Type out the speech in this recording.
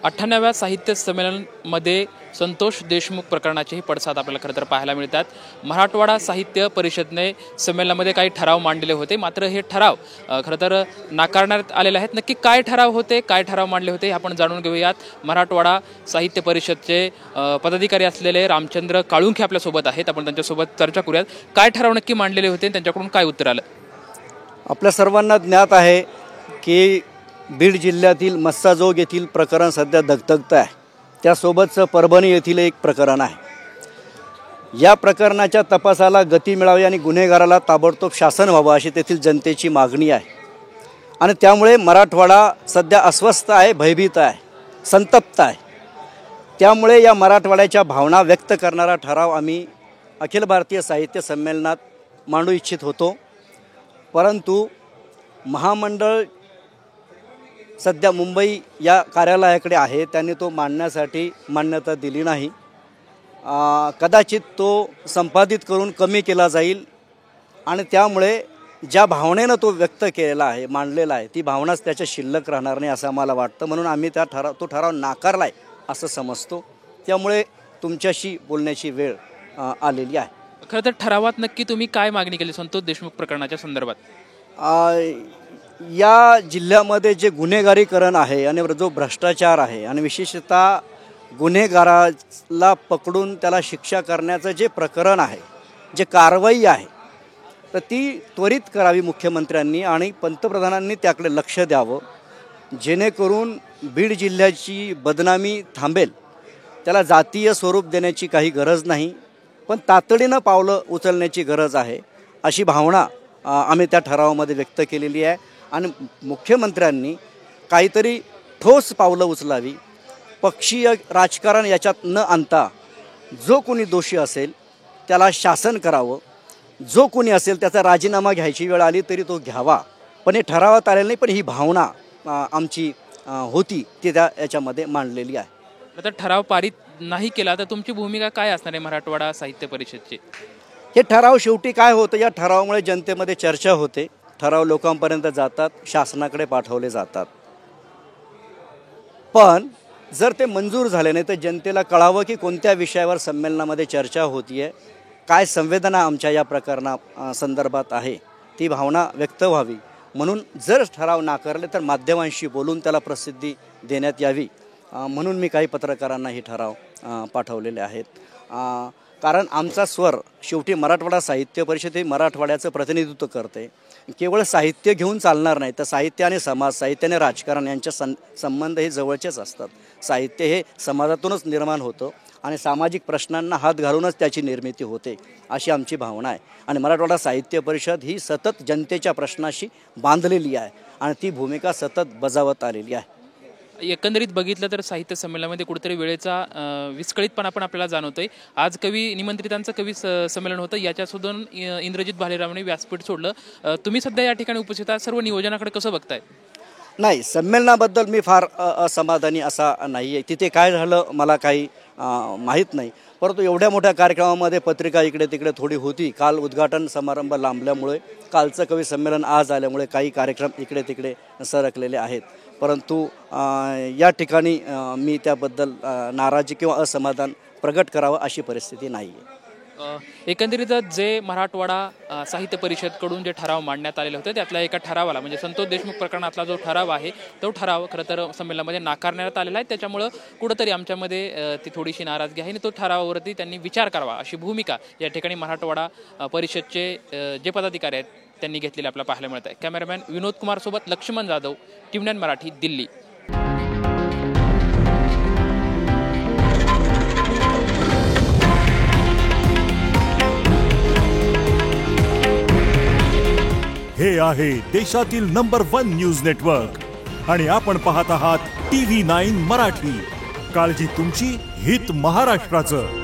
98व्या साहित्य संमेलनामध्ये संतोष देशमुख प्रकरणाचेही पडसाद आपल्याला खरं तर पाहायला मिळतात। मराठवाडा साहित्य परिषदेने संमेलनामध्ये काही ठराव मांडले होते, मात्र हे ठराव खरं तर नाकारण्यात आलेले आहेत। नक्की काय ठराव होते, काय ठराव मांडले होते हे आपण जाणून घेऊयात। मराठवाडा साहित्य परिषदेचे पदाधिकारी असलेले रामचंद्र काळुंखे आपल्यासोबत आहेत, आपण त्यांच्यासोबत चर्चा करूयात। काय ठराव नक्की मांडलेले होते, त्यांच्याकडून काय उत्तर आलं? आपल्या सर्वांना ज्ञात आहे की बीड जिल्ह्यातील मस्साजोग येथील प्रकरण सध्या धगधगत आहे। त्यासोबतच परभणी येथील एक प्रकरण आहे। या प्रकरणाच्या तपासाला गती मिळावी आणि गुन्हेगाराला ताबडतोब शासन व्हावं अशी तेथील जनतेची मागणी आहे। आणि त्यामुळे मराठवाडा सध्या अस्वस्थ आहे, भयभीत आहे, संतप्त आहे। त्यामुळे या मराठवाड्याच्या भावना व्यक्त करणारा ठराव आम्ही अखिल भारतीय साहित्य संमेलनात मांडू इच्छित होतो, परंतु महामंडळ सध्या मुंबई या कार्यालयाकडे आहे, त्यांनी तो मांडण्यासाठी मान्यता दिली नाही। कदाचित तो संपादित करून कमी केला जाईल आणि त्यामुळे ज्या भावनेनं तो व्यक्त केलेला आहे, मांडलेला आहे, ती भावनाच त्याच्या शिल्लक राहणार नाही असं आम्हाला वाटतं। म्हणून आम्ही तो ठराव नाकारला आहे असं समजतो। त्यामुळे तुमच्याशी बोलण्याची वेळ आलेली आहे। खरं तर ठरावात नक्की तुम्ही काय मागणी केली संतोष देशमुख प्रकरणाच्या संदर्भात? या जिल्ह्यामध्ये जे गुन्हेगारीकरण आहे आणि जो भ्रष्टाचार आहे आणि विशेषतः गुन्हेगाराला पकडून त्याला शिक्षा करण्याचं जे प्रकरण आहे, जे कारवाई आहे, तर ती त्वरित करावी मुख्यमंत्र्यांनी आणि पंतप्रधानांनी त्याकडे लक्ष द्यावं, जेणेकरून बीड जिल्ह्याची बदनामी थांबेल। त्याला जातीय स्वरूप देण्याची काही गरज नाही, पण तातडीनं पावलं उचलण्याची गरज आहे अशी भावना आम्ही त्या ठरावामध्ये व्यक्त केलेली आहे। आणि मुख्यमंत्र्यांनी काहीतरी ठोस पावलं उचलावी, पक्षीय राजकारण याच्यात न आणता जो कोणी दोषी असेल त्याला शासन करावं, जो कोणी असेल त्याचा राजीनामा घ्यायची वेळ आली तरी तो घ्यावा। पण हे ठरावात आलेलं नाही, पण ही भावना आमची होती ती याच्यामध्ये मांडलेली आहे। आता ठराव पारित नाही केला तर तुमची भूमिका काय असणार आहे मराठवाडा साहित्य परिषदेची? हे ठराव शेवटी काय होतं, या ठरावामुळे जनतेमध्ये चर्चा होते, ठराव लोकांपर्यंत जातात, शासनाकडे पाठवले जातात। पण जर ते मंजूर झाले नाही तर जनतेला कळावं की कोणत्या विषयावर संमेलनामध्ये चर्चा होतीये, काय संवेदना आमच्या या प्रकरणा संदर्भात आहे, ती भावना व्यक्त व्हावी। म्हणून जर ठराव नाकारले तर माध्यमांशी बोलून त्याला प्रसिद्धी देण्यात यावी, म्हणून मी काही पत्रकारांना हे ठराव पाठवलेले आहेत। कारण आमचा स्वर शेवटी मराठवाडा साहित्य परिषद हे मराठवाड्याचं प्रतिनिधित्व करते। केवळ साहित्य घेऊन चालणार नाही, तर साहित्य आणि समाज, साहित्य आणि राजकारण यांचे संबंध हे जवळचेच असतात। साहित्य हे समाजातूनच निर्माण होतं आणि सामाजिक प्रश्नांना हात घालूनच त्याची निर्मिती होते अशी आमची भावना आहे। आणि मराठवाडा साहित्य परिषद ही सतत जनतेच्या प्रश्नाशी बांधलेली आहे आणि ती भूमिका सतत बजावत आलेली आहे। एकंदरीत बघितलं तर साहित्य संमेलनामध्ये कुठेतरी वेळेचा विस्कळीतपणा पण आपल्याला जाणवतोय। आज कवी निमंत्रितांचं कवी संमेलन होतं, याच्यासुद्धा इंद्रजित भालेरावांनी व्यासपीठ सोडलं। तुम्ही सध्या या ठिकाणी उपस्थित आहात, सर्व नियोजनाकडे कसं बघताय? नाही, संमेलनाबद्दल मी फार असमाधानी असा नाही आहे। तिथे काय झालं मला काही माहीत नाही, परंतु एवढ्या मोठ्या कार्यक्रमामध्ये पत्रिका इकडे तिकडे थोडी होती। काल उद्घाटन समारंभ लांबल्यामुळे, कालचं कवी संमेलन आज आल्यामुळे काही कार्यक्रम इकडे तिकडे सरकलेले आहेत। परंतु या ठिकाणी मी त्याबद्दल नाराजी किंवा असमाधान प्रगट करावं अशी परिस्थिती नाही आहे। एकंदरीत जे मराठवाडा साहित्य परिषदकडून जे ठराव मांडण्यात आलेले होते त्यातल्या एका ठरावाला म्हणजे संतोष देशमुख प्रकरणातला जो ठराव आहे तो ठराव खरं तर संमेलनामध्ये नाकारण्यात आलेला आहे। त्याच्यामुळं कुठंतरी आमच्यामध्ये ती थोडीशी नाराजगी आहे आणि तो ठरावावरती त्यांनी विचार करावा अशी भूमिका या ठिकाणी मराठवाडा परिषदचे जे पदाधिकारी आहेत त्यांनी घेतलेले आपल्याला पाहायला मिळत आहे। कॅमेरामॅन विनोद कुमार सोबत लक्ष्मण जाधव, टीव्ही 9 मराठी, दिल्ली। हे आहे देशातील नंबर 1 न्यूज नेटवर्क आणि आपण पाहत आहात टीव्ही 9 मराठी। काळजी तुमची, हित महाराष्ट्राचं।